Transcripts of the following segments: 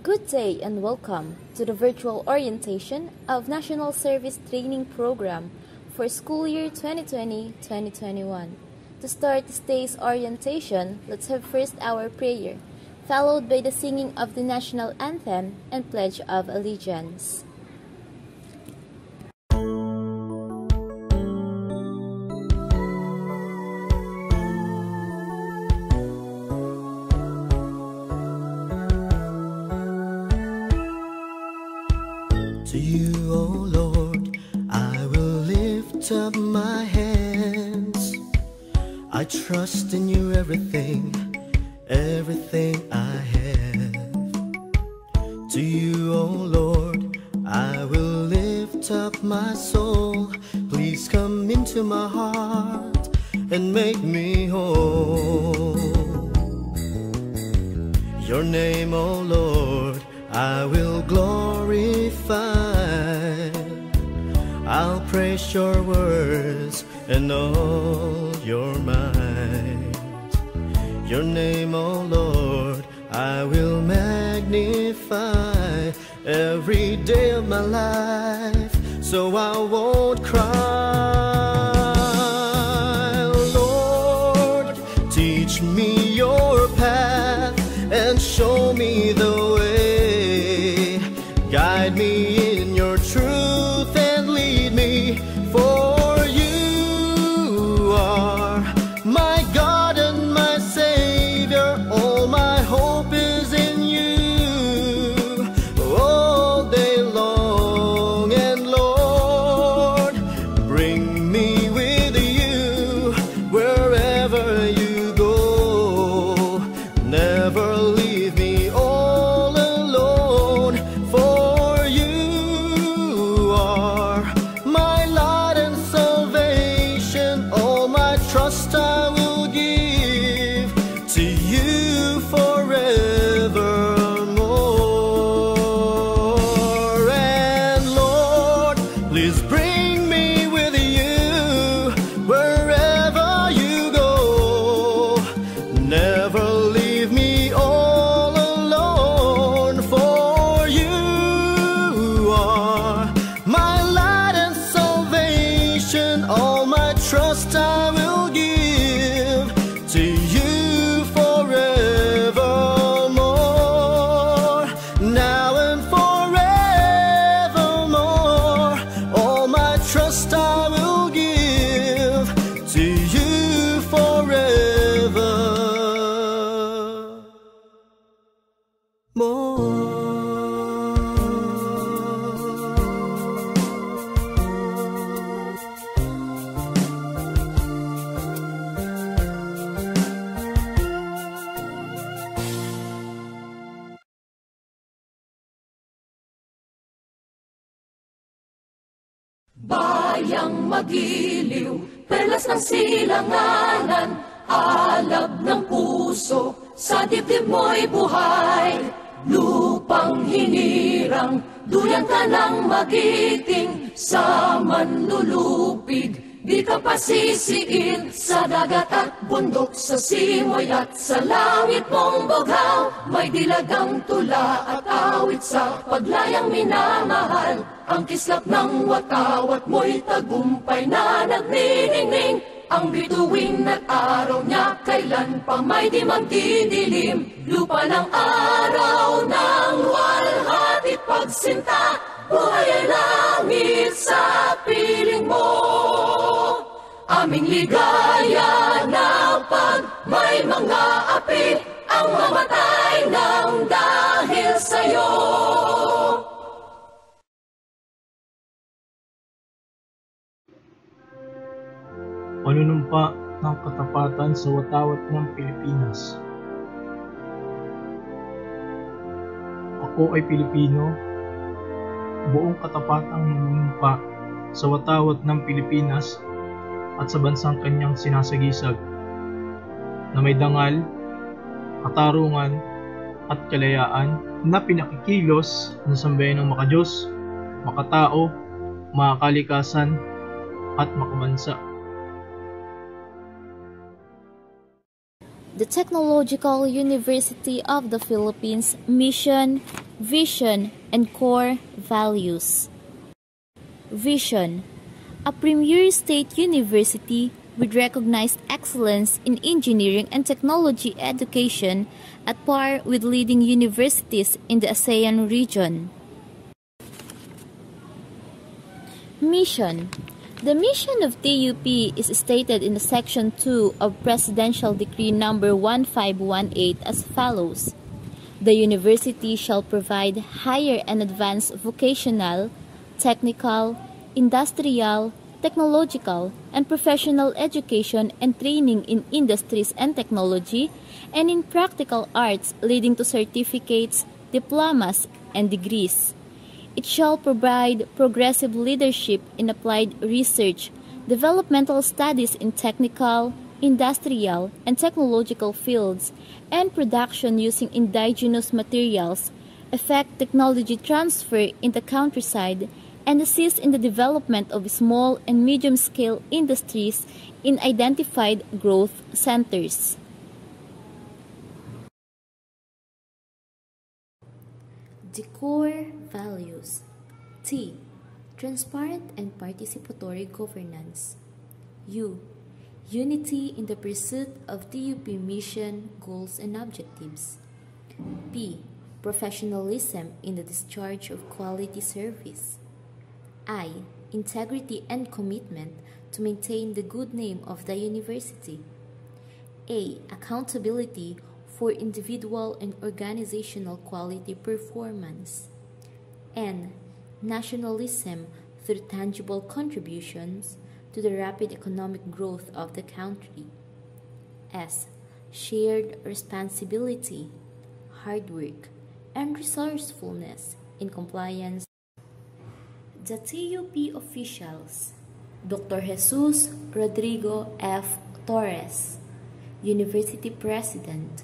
Good day and welcome to the virtual orientation of National Service Training Program for school year 2020-2021. To start this day's orientation, let's have first our prayer, followed by the singing of the national anthem and Pledge of Allegiance. To you, O Lord, I will lift up my hands. I trust in you everything I have. To you, O Lord, I will lift up my soul. Please come into my heart and make me whole. Your name, O Lord, I will glorify. I'll praise your words and all your might. Your name, O Lord, I will magnify every day of my life, so I won't cry. Lord, teach me your path and show me the way. Guide me in your truth and lead me, for you are my God and my Savior. All my hope is in you all day long. And Lord, bring me with you wherever you go. Never leave me all alone, for you are my light and salvation. All my trust I will give to you forevermore. And Lord, please bring me with you wherever you go. Never leave me all alone, for you are my light and salvation. All my trust I will give to you forevermore, now and forevermore. All my trust I will give to you Bayang magiliw, perlas ng silanganan, alab ng puso, sa dibdib mo'y buhay. Lupang hinirang, duyan ka ng magiting, sa manlulupig, di ka pasisiin. Sa dagat at bundok, sa simoy at sa langit mong bughaw, may dilagang tula at awit sa paglayang minamahal. Ang kislap ng watawat mo'y tagumpay na nagniningning. Ang bituin at araw niya kailan pa may di magdidilim. Lupa ng araw ng walhati pagsinta, buhay ay langit sa piling mo. Aming ligaya na pag may mga api, ang mamatay ng dahil sa'yo. Panunumpa ng katapatan sa watawat ng Pilipinas. Ako ay Pilipino, buong katapatang nanunumpa sa watawat ng Pilipinas at sa bansang kanyang sinasagisag, na may dangal, katarungan at kalayaan, na pinakikilos ng sambayan ng makadiyos, makatao, makakalikasan at makabansa. the Technological University of the Philippines mission, vision, and core values. Vision: a premier state university with recognized excellence in engineering and technology education at par with leading universities in the ASEAN region. Mission: the mission of TUP is stated in Section 2 of Presidential Decree No. 1518 as follows. The university shall provide higher and advanced vocational, technical, industrial, technological, and professional education and training in industries and technology and in practical arts leading to certificates, diplomas, and degrees. It shall provide progressive leadership in applied research, developmental studies in technical, industrial, and technological fields, and production using indigenous materials, effect technology transfer in the countryside, and assist in the development of small and medium-scale industries in identified growth centers. The core values. T. Transparent and participatory governance. U. Unity in the pursuit of TUP mission, goals, and objectives. P. Professionalism in the discharge of quality service. I. Integrity and commitment to maintain the good name of the university. A. Accountability for individual and organizational quality performance. N. Nationalism through tangible contributions to the rapid economic growth of the country. S. Shared responsibility, hard work, and resourcefulness in compliance. The TUP officials: Dr. Jesus Rodrigo F. Torres, University President;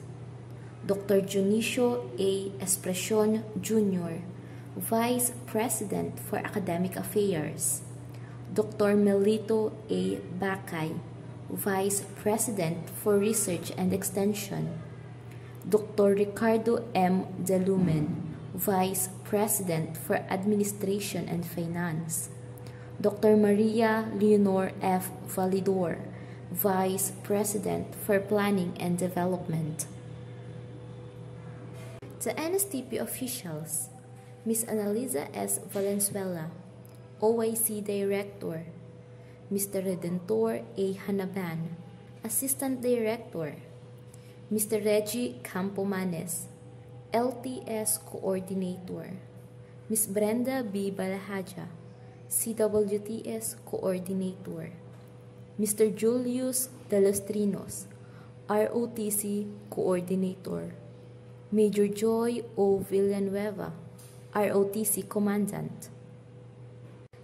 Dr. Junicio A. Esprecion Jr., Vice President for Academic Affairs; Dr. Melito A. Bacay, Vice President for Research and Extension; Dr. Ricardo M. De Lumen, Vice President for Administration and Finance; Dr. Maria Leonor F. Validor, Vice President for Planning and Development. The NSTP officials: Ms. Annalisa S. Valenzuela, OIC Director; Mr. Redentor A. Hanaban, Assistant Director; Mr. Reggie Campomanes, LTS Coordinator; Ms. Brenda B. Balahaja, CWTS Coordinator; Mr. Julius De Los Trinos, ROTC Coordinator; Major Joy O. Villanueva, ROTC Commandant.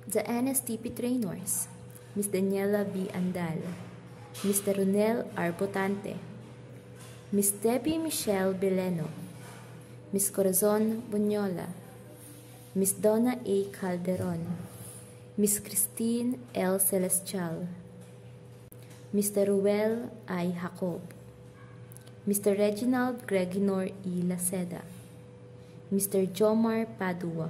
The NSTP trainers: Ms. Daniela B. Andal, Mr. Ronel R. Botante, Ms. Debbie Michelle Beleno, Ms. Corazon Bunyola, Ms. Donna A. Calderon, Ms. Christine L. Celestial, Mr. Ruel I. Jacob, Mr. Reginald Greginor E. Laceda, Mr. Jomar Padua,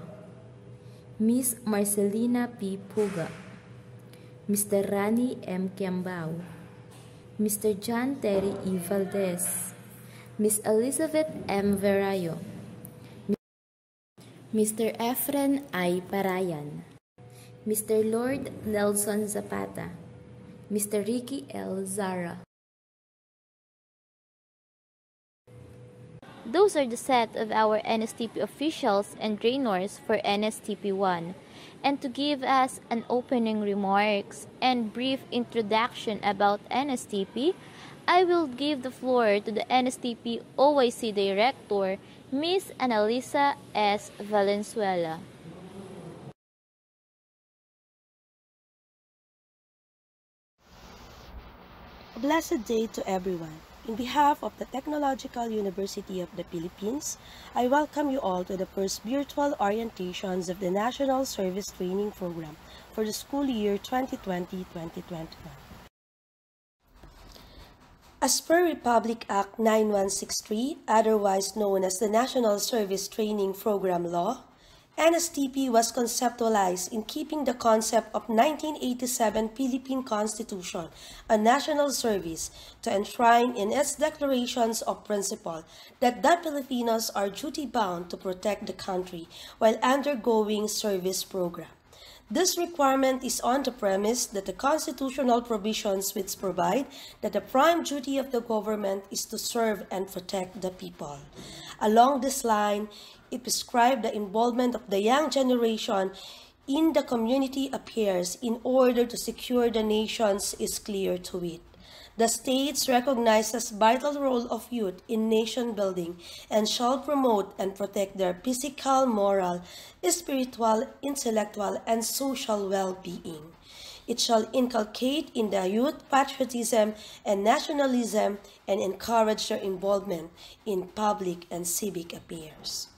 Ms. Marcelina P. Puga, Mr. Rani M. Kiambao, Mr. John Terry E. Valdez, Ms. Elizabeth M. Verayo, Mr. Efren I. Parayan, Mr. Lord Nelson Zapata, Mr. Ricky L. Zara. Those are the set of our NSTP officials and trainers for NSTP-1. And to give us an opening remarks and brief introduction about NSTP, I will give the floor to the NSTP OIC Director, Ms. Annalisa S. Valenzuela. A blessed day to everyone. In behalf of the Technological University of the Philippines, I welcome you all to the first virtual orientations of the National Service Training Program for the school year 2020-2021. As per Republic Act 9163, otherwise known as the National Service Training Program Law, NSTP was conceptualized in keeping the concept of 1987 Philippine Constitution on national service to enshrine in its declarations of principle that the Filipinos are duty-bound to protect the country while undergoing service program. This requirement is on the premise that the constitutional provisions which provide that the prime duty of the government is to serve and protect the people. Along this line, it prescribed the involvement of the young generation in the community affairs in order to secure the nations is clear to it. The states recognizes vital role of youth in nation building and shall promote and protect their physical, moral, spiritual, intellectual, and social well-being. It shall inculcate in the youth patriotism and nationalism and encourage their involvement in public and civic affairs.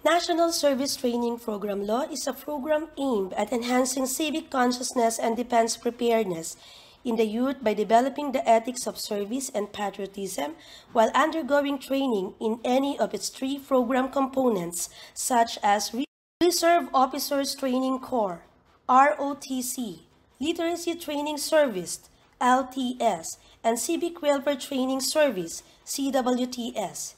National Service Training Program Law is a program aimed at enhancing civic consciousness and defense preparedness in the youth by developing the ethics of service and patriotism while undergoing training in any of its three program components such as Reserve Officers Training Corps, ROTC, Literacy Training Service, LTS, and Civic Welfare Training Service, CWTS.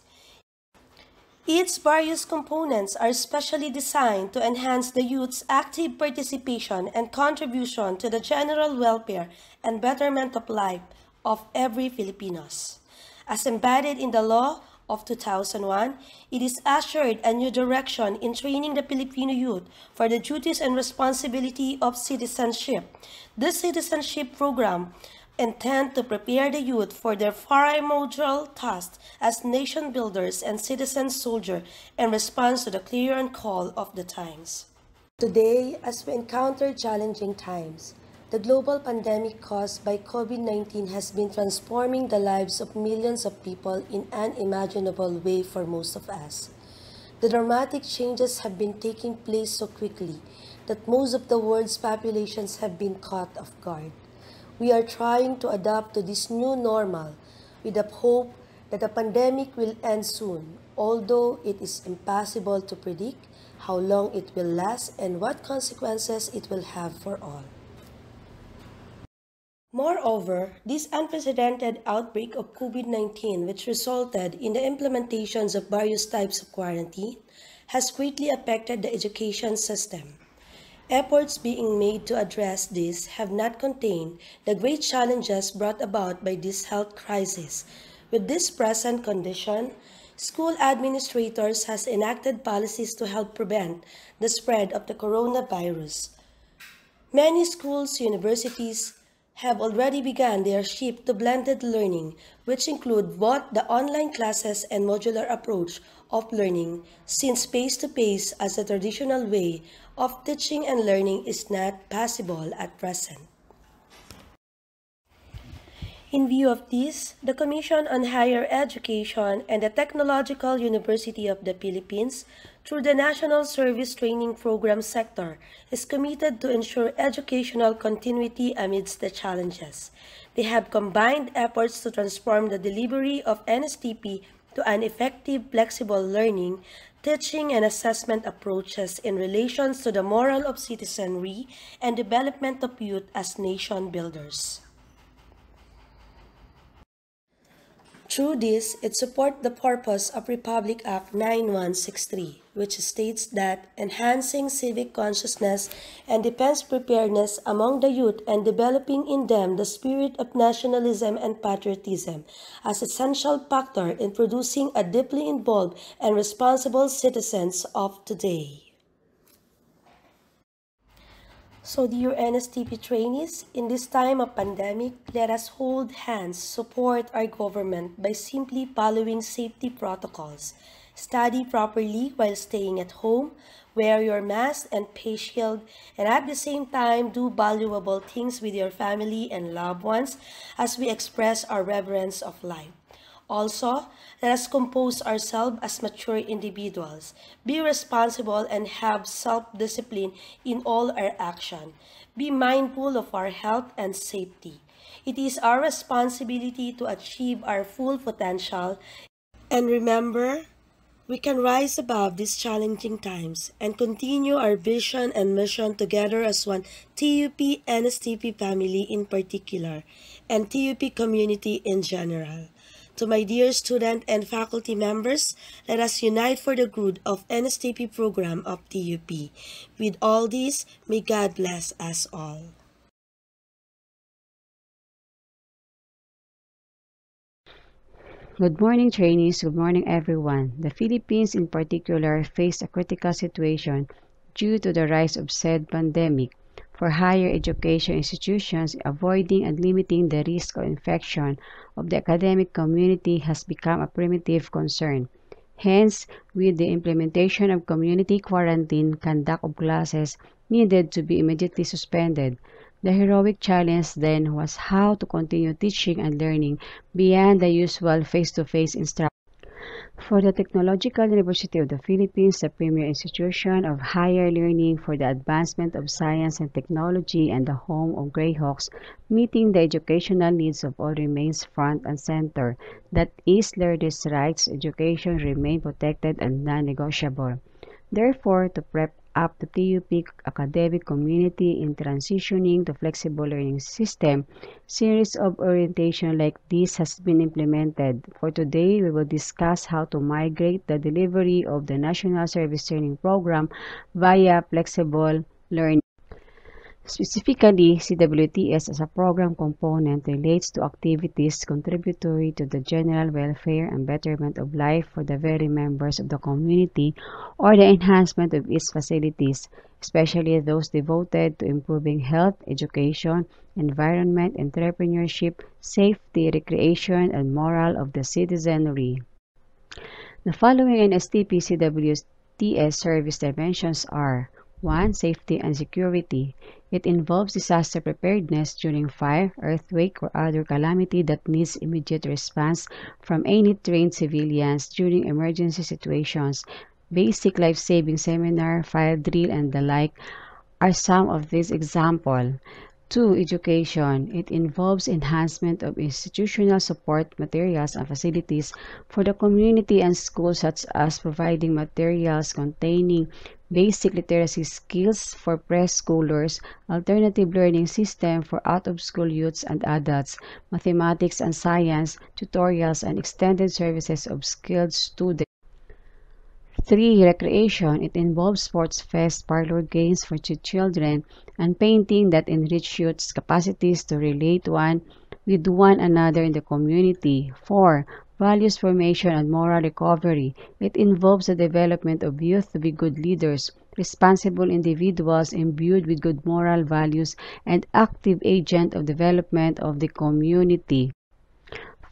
Its various components are specially designed to enhance the youth's active participation and contribution to the general welfare and betterment of life of every Filipinos. As embedded in the law of 2001, it is assured a new direction in training the Filipino youth for the duties and responsibility of citizenship. This citizenship program intend to prepare the youth for their primordial task as nation builders and citizen soldiers in response to the clarion call of the times. Today, as we encounter challenging times, the global pandemic caused by COVID-19 has been transforming the lives of millions of people in an unimaginable way for most of us. The dramatic changes have been taking place so quickly that most of the world's populations have been caught off guard. We are trying to adapt to this new normal with the hope that the pandemic will end soon, although it is impossible to predict how long it will last and what consequences it will have for all. Moreover, this unprecedented outbreak of COVID-19, which resulted in the implementations of various types of quarantine, has greatly affected the education system. Efforts being made to address this have not contained the great challenges brought about by this health crisis. With this present condition, school administrators has enacted policies to help prevent the spread of the coronavirus. Many schools, universities have already begun their shift to blended learning, which include both the online classes and modular approach of learning, since face-to-face as the traditional way of teaching and learning is not possible at present. In view of this, the Commission on Higher Education and the Technological University of the Philippines, through the National Service Training Program sector, is committed to ensure educational continuity amidst the challenges. They have combined efforts to transform the delivery of NSTP to an effective, flexible learning, teaching and assessment approaches in relation to the moral of citizenry and development of youth as nation builders. Through this, it supports the purpose of Republic Act 9163, which states that enhancing civic consciousness and defense preparedness among the youth and developing in them the spirit of nationalism and patriotism as essential factor in producing a deeply involved and responsible citizens of today. So dear NSTP trainees, in this time of pandemic, let us hold hands, support our government by simply following safety protocols. Study properly while staying at home, wear your mask and face shield, and at the same time do valuable things with your family and loved ones as we express our reverence of life. Also, let us compose ourselves as mature individuals, be responsible and have self-discipline in all our action. Be mindful of our health and safety. It is our responsibility to achieve our full potential. And remember, we can rise above these challenging times and continue our vision and mission together as one TUP NSTP family in particular and TUP community in general. To my dear student and faculty members, let us unite for the good of NSTP program of TUP. With all this, may God bless us all. Good morning, trainees. Good morning, everyone. The Philippines in particular faced a critical situation due to the rise of said pandemic. For higher education institutions, avoiding and limiting the risk of infection of the academic community has become a primitive concern. Hence, with the implementation of community quarantine, conduct of classes needed to be immediately suspended. The heroic challenge then was how to continue teaching and learning beyond the usual face-to-face instruction. For the Technological University of the Philippines, the premier institution of higher learning for the advancement of science and technology and the home of Greyhawks, meeting the educational needs of all remains front and center. That is, learners' rights, education remain protected and non-negotiable. Therefore, to prep up the TUP academic community in transitioning to flexible learning system, series of orientation like this has been implemented. For today, we will discuss how to migrate the delivery of the National Service Training Program via flexible learning. Specifically, CWTS as a program component relates to activities contributory to the general welfare and betterment of life for the very members of the community or the enhancement of its facilities, especially those devoted to improving health, education, environment, entrepreneurship, safety, recreation, and morale of the citizenry. The following NSTP CWTS service dimensions are 1. Safety and security. It involves disaster preparedness during fire, earthquake, or other calamity that needs immediate response from any trained civilians during emergency situations. Basic life-saving seminar, fire drill, and the like are some of these examples. 2. Education. It involves enhancement of institutional support materials and facilities for the community and schools, such as providing materials containing basic literacy skills for preschoolers, alternative learning system for out-of-school youths and adults, mathematics and science, tutorials, and extended services of skilled students. 3. Recreation. It involves sports fest, parlor games for children, and painting that enrich youth's capacities to relate with one another in the community. 4. Values formation and moral recovery. It involves the development of youth to be good leaders, responsible individuals imbued with good moral values, and active agent of development of the community.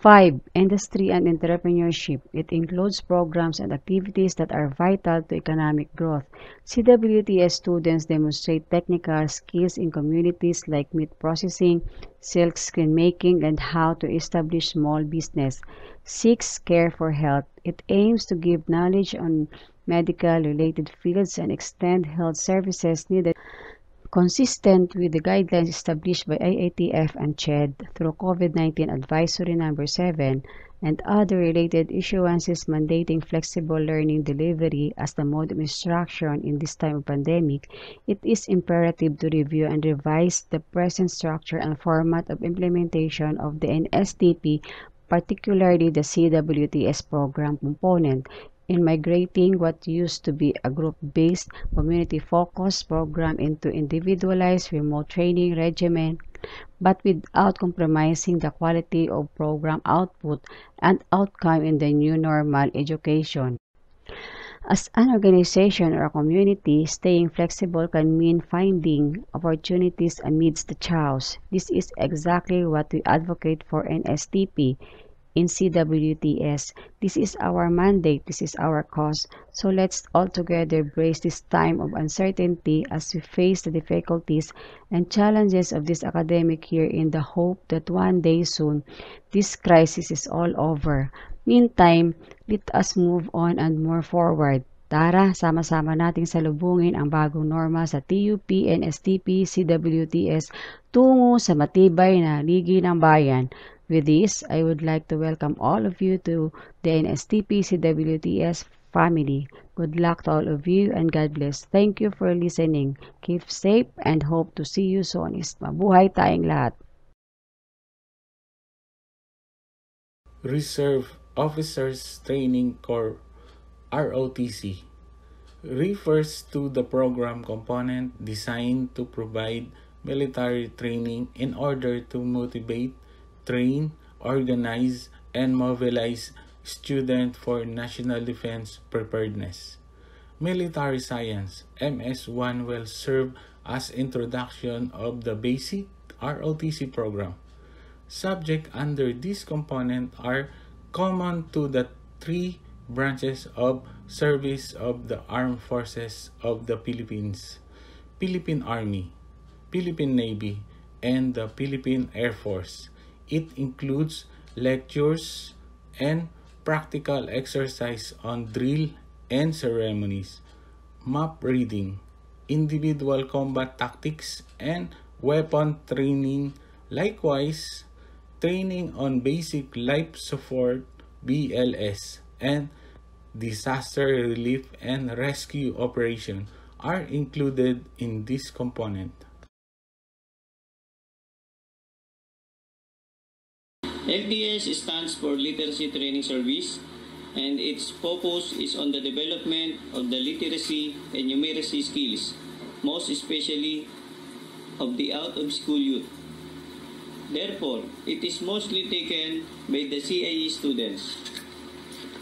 5. Industry and entrepreneurship. It includes programs and activities that are vital to economic growth. CWTS students demonstrate technical skills in communities like meat processing, silk screen making, and how to establish small business. 6. Care for health. It aims to give knowledge on medical-related fields and extend health services needed consistent with the guidelines established by IATF and CHED through COVID-19 Advisory Number 7 and other related issuances mandating flexible learning delivery as the mode of instruction in this time of pandemic, it is imperative to review and revise the present structure and format of implementation of the NSTP, particularly the CWTS program component, in migrating what used to be a group-based, community-focused program into individualized remote training regimen, but without compromising the quality of program output and outcome in the new normal education. As an organization or a community, staying flexible can mean finding opportunities amidst the chaos. This is exactly what we advocate for NSTP. in CWTS. This is our mandate, this is our cause. So let's all together brace this time of uncertainty as we face the difficulties and challenges of this academic year in the hope that one day soon this crisis is all over. Meantime, let us move on and move forward. Tara, sama-sama nating salubungin ang bagong norma sa TUP, NSTP, CWTS tungo sa matibay na ligi ng bayan. With this, I would like to welcome all of you to the NSTP CWTS family. Good luck to all of you and God bless. Thank you for listening. Keep safe and hope to see you soon. Mabuhay tayong lahat. Reserve Officers Training Corps ROTC refers to the program component designed to provide military training in order to motivate, train, organize, and mobilize students for national defense preparedness. Military Science MS1 will serve as introduction of the basic ROTC program. Subjects under this component are common to the three branches of service of the Armed Forces of the Philippines, Philippine Army, Philippine Navy, and the Philippine Air Force. It includes lectures and practical exercise on drill and ceremonies, map reading, individual combat tactics, and weapon training. Likewise, training on basic life support BLS and disaster relief and rescue operation are included in this component. LTS stands for Literacy Training Service, and its focus is on the development of the literacy and numeracy skills, most especially of the out-of-school youth. Therefore, it is mostly taken by the CIE students.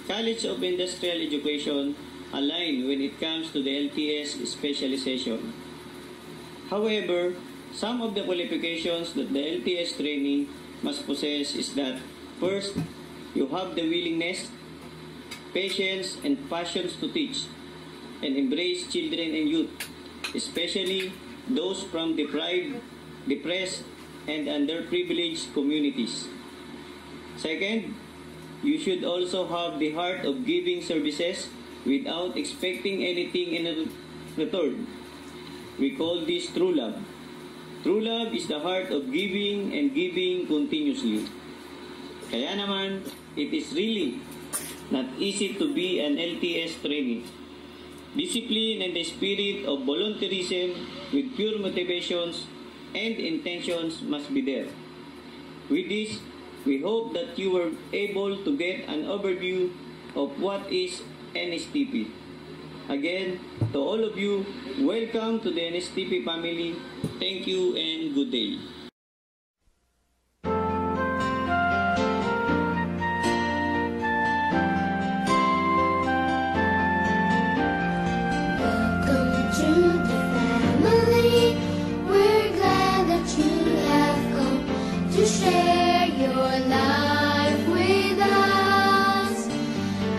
College of Industrial Education align when it comes to the LTS specialization. However, some of the qualifications that the LTS training must possess is that, first, you have the willingness, patience, and passions to teach and embrace children and youth, especially those from deprived, depressed, and underprivileged communities. Second, you should also have the heart of giving services without expecting anything in return. We call this true love. True love is the heart of giving and giving continuously. Kaya naman, it is really not easy to be an LTS trainee. Discipline and the spirit of volunteerism with pure motivations and intentions must be there. With this, we hope that you were able to get an overview of what is NSTP. Again, to all of you, welcome to the NSTP family. Thank you and good day. Welcome to the family. We're glad that you have come to share your life with us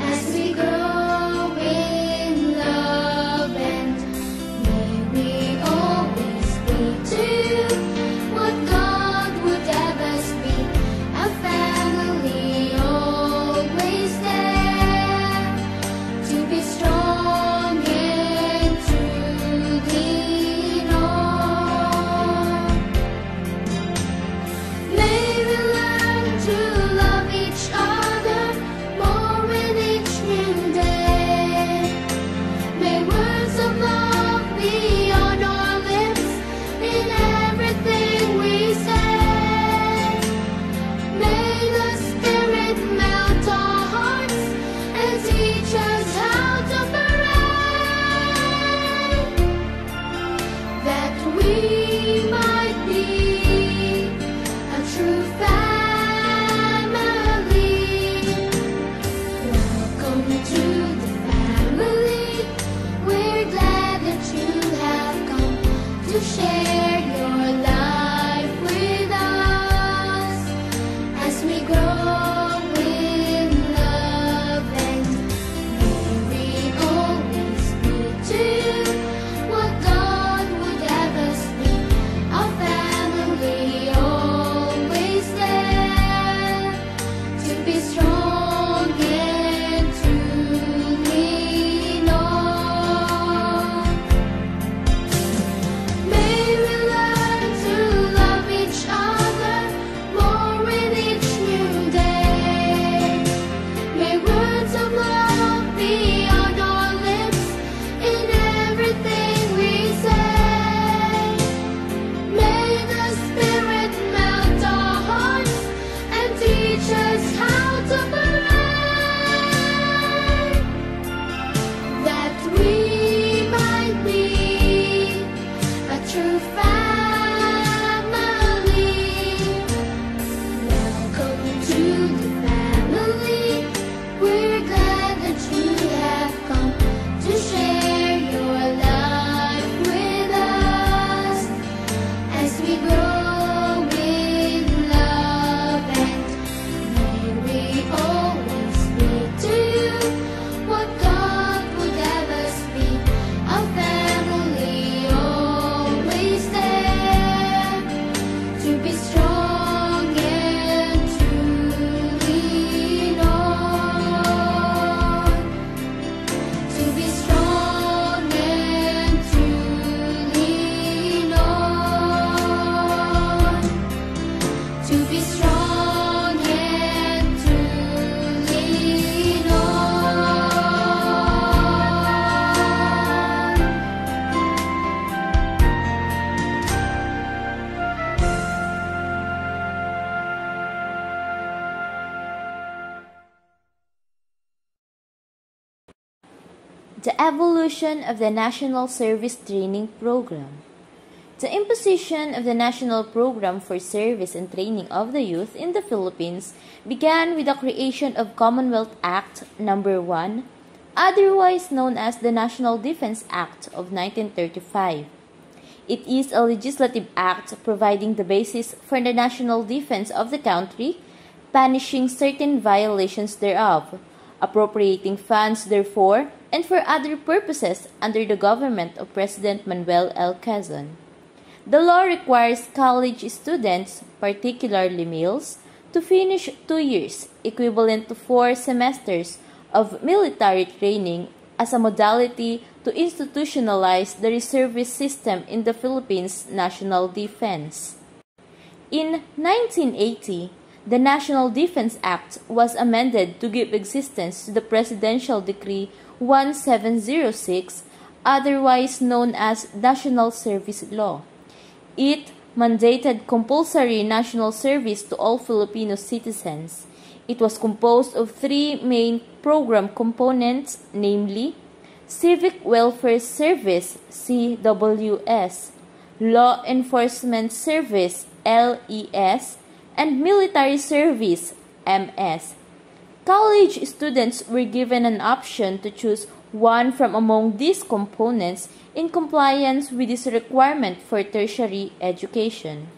as we grow in love, and may we always be true what God would have us be, a family always there to be strong and to lean on. May we learn to The evolution of the National Service Training Program. The imposition of the National Program for Service and Training of the Youth in the Philippines began with the creation of Commonwealth Act No. 1, otherwise known as the National Defense Act of 1935. It is a legislative act providing the basis for the national defense of the country, punishing certain violations thereof, appropriating funds therefor, and for other purposes under the government of President Manuel L. Quezon. The law requires college students, particularly males, to finish 2 years, equivalent to 4 semesters, of military training as a modality to institutionalize the reservist system in the Philippines' national defense. In 1980, the National Defense Act was amended to give existence to the Presidential Decree 1706, otherwise known as National Service Law. It mandated compulsory national service to all Filipino citizens. It was composed of 3 main program components, namely Civic Welfare Service (CWS), Law Enforcement Service (LES), and Military Service (MS). College students were given an option to choose one from among these components in compliance with this requirement for tertiary education.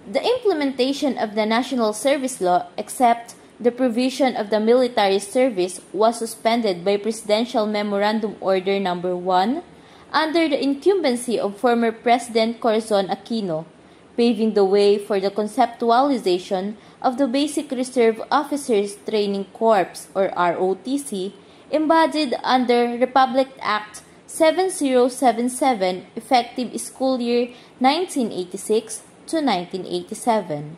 The implementation of the National Service Law, except the provision of the military service, was suspended by Presidential Memorandum Order No. 1 under the incumbency of former President Corazon Aquino, paving the way for the conceptualization of the Basic Reserve Officers Training Corps, or ROTC, embodied under Republic Act 7077, effective school year 1986 to 1987.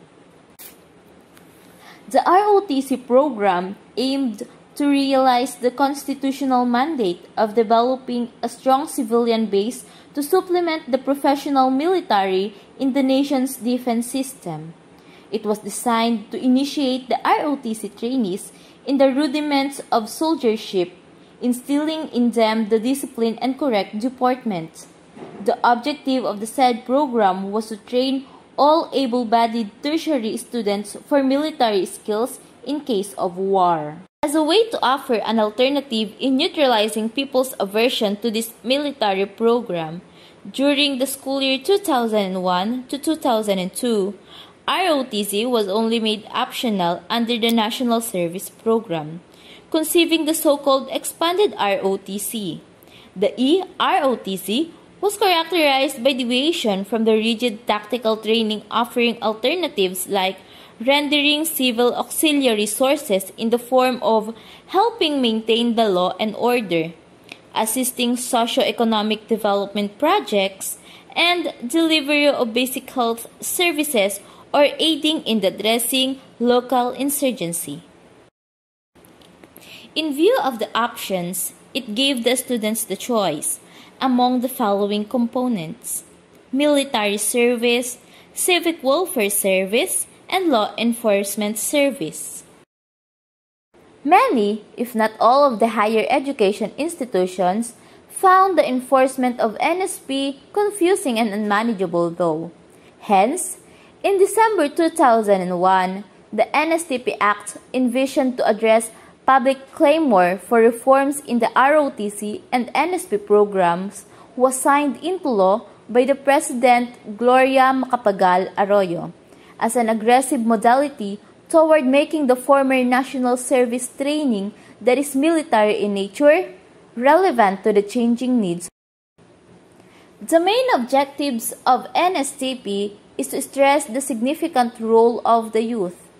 The ROTC program aimed to realize the constitutional mandate of developing a strong civilian base to supplement the professional military in the nation's defense system. It was designed to initiate the ROTC trainees in the rudiments of soldiership, instilling in them the discipline and correct deportment. The objective of the said program was to train all able-bodied tertiary students for military skills in case of war. As a way to offer an alternative in neutralizing people's aversion to this military program, during the school year 2001 to 2002, ROTC was only made optional under the National Service Program, conceiving the so-called expanded ROTC. The E-ROTC was characterized by deviation from the rigid tactical training, offering alternatives like rendering civil auxiliary sources in the form of helping maintain the law and order, assisting socio-economic development projects, and delivery of basic health services or aiding in the addressing local insurgency. In view of the options, it gave the students the choice among the following components: military service, civic welfare service, and law enforcement service. Many, if not all, of the higher education institutions found the enforcement of NSP confusing and unmanageable though. Hence, in December 2001, the NSTP Act envisioned to address public clamor for reforms in the ROTC and NSP programs was signed into law by the President Gloria Macapagal Arroyo as an aggressive modality toward making the former national service training that is military in nature relevant to the changing needs. The main objectives of NSTP is to stress the significant role of the youth,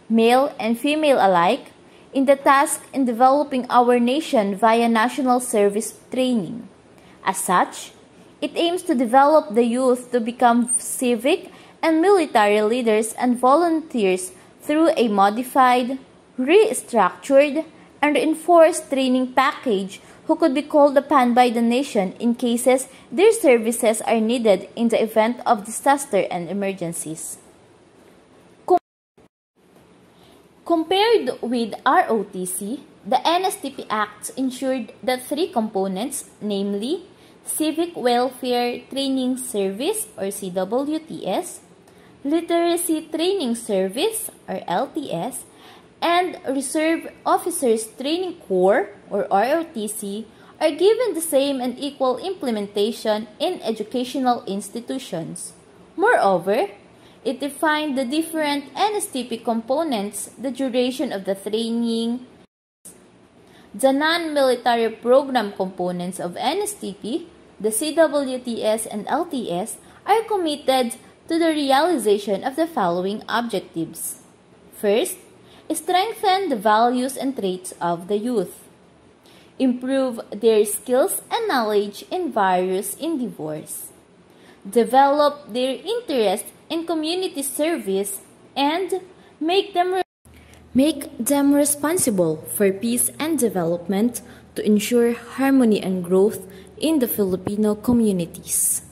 male and female alike, in the task in developing our nation via national service training. As such, it aims to develop the youth to become civic and military leaders and volunteers through a modified, restructured, and reinforced training package who could be called upon by the nation in cases their services are needed in the event of disaster and emergencies. Compared with ROTC, The NSTP Act ensured that three components, namely Civic Welfare Training Service or CWTS, Literacy Training Service or LTS, and Reserve Officers Training Corps or ROTC are given the same and equal implementation in educational institutions. Moreover, it defined the different NSTP components, the duration of the training, the non-military program components of NSTP, the CWTS and LTS, are committed to the realization of the following objectives. First, strengthen the values and traits of the youth. Improve their skills and knowledge in various endeavors. Develop their interest in community service and make them responsible for peace and development to ensure harmony and growth in the Filipino communities.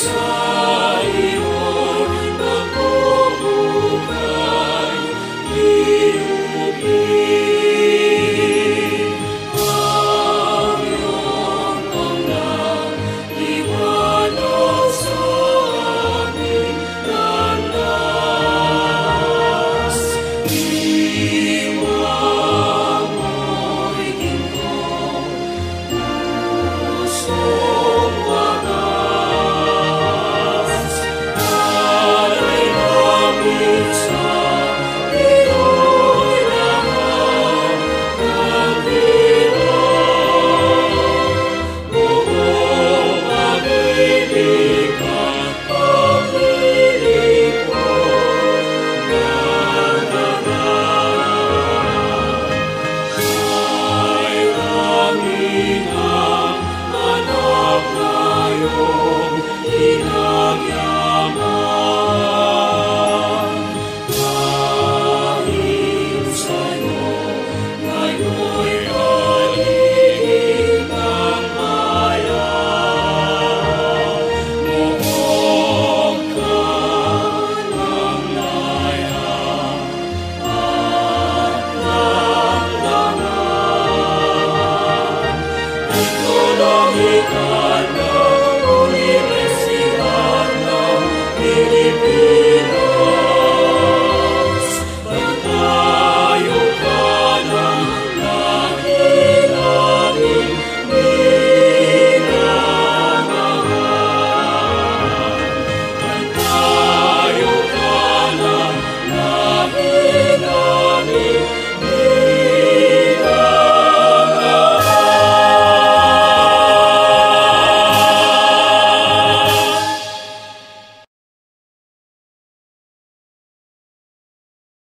Jesus.